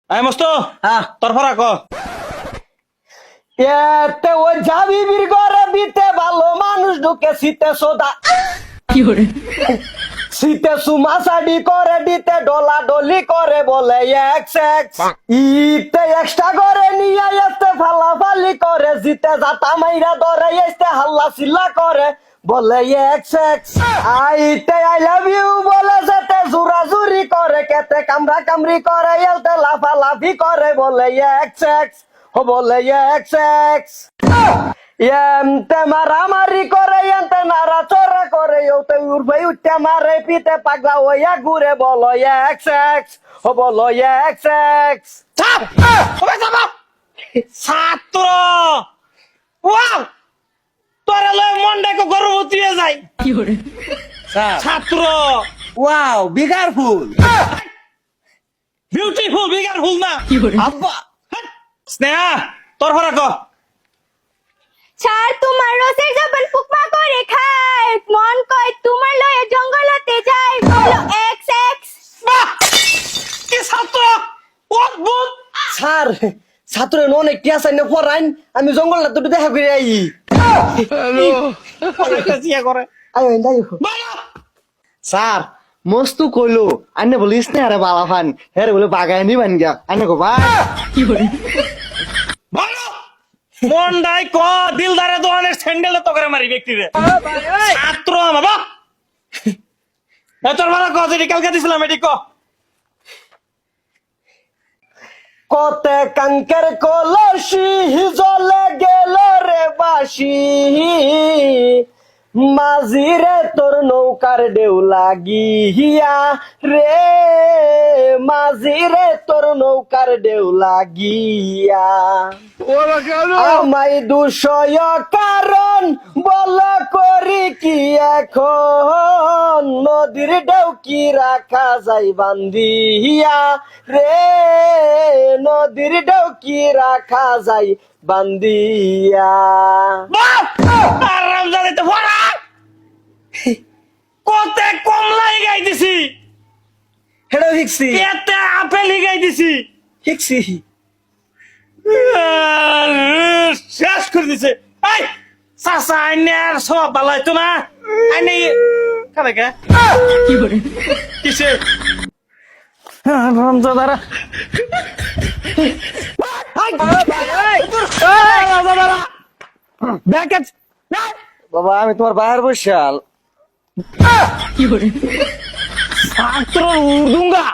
I মস্ত হ্যাঁ তোর ফরা ক এতে ও যাবি বীর ঘরে দিতে ভালো মানুষ ঢুকে শীতে সোদা কি করে শীতে সুমাসাডি করে দিতে ডলা ডলি করে বলে এক্স ইতে এক্সট্রা করে নিয়ে আসতে ফালাফালি করে জিতে যাতা মাইরা ধরে আসতে হাল্লা চিল্লা করে বলে এক্স আইতে আই লাভ ইউ বলে যেতে জুরা জুরি করে কেতে কামরা কামরি করে এলতে লাফালাফি করে বলে এক্স ও বলে এক্স এমতে মারামারি করে এমতে নারা চোরা করে ওতে উর্ফে উঠতে মারে পিতে পাগলা ওয়া ঘুরে বলো এক্স ও বলো এক্স চাপ ওবে চাপ ছাত্র ওয়াও তোরে লয় মনটাকে গর্ভবতী হয়ে যায় কি করে ছাত্র ওয়াও বিগার ফুল বিউটিফুল বিগার ফুল না কি করে আব্বা স্নেহা তোর ফরা ক ছাড় তোমার রসের জবান ফুকমা করে খায় মন কয় তোমার লয়ে জঙ্গলতে যাই বলো এক্স বাহ কি ছাত্র অদ্ভুত স্যার ছাত্রের অনেক টিয়াসাই না পড়াইন আমি জঙ্গলটা দুটো দেখা করে আই একটা চিয়া করে আয় যাই বাবা স্যার মস্তু কইলো আন্নে বলিস না আরে বালা ফান হেরে বলে বাগায় নিবান গিয়া আন্নে কো ভাই কি করে ভালো মন্ডাই ক দিলদারে দোকানের স্যান্ডেলে তো করে মারি ব্যক্তিরে ছাত্র বাবা তোর ভালো ক যেটি কালকে দিছিলাম এটি ক কতে কাঙ্কের কলসি জলে গেল রে বাসি মাঝিরে তোর নৌকার ঢেউ লাগিয়া রে মাঝিরে তোর নৌকার ঢেউ লাগিয়া আমায় দুষয় কারণ বল করি কি এখন নদীর ঢেউ কি রাখা যায় বান্ধিয়া রে নদীর ঢেউ কি রাখা যায় বান্ধিয়া আরাম জানিতে ভরা কতে কমলাই গাই দিছি হেডা হিকসি এতে আপেল গাই দিছি হিকসি শেষ করে দিছে এই চাচা আইনের সব ভালো হইতো না আইনে কারে কে কি করে কিসে রমজাদারা বাবা আমি তোমার বাইরের বসাল কি করে ছাত্র উর্দুঙ্গা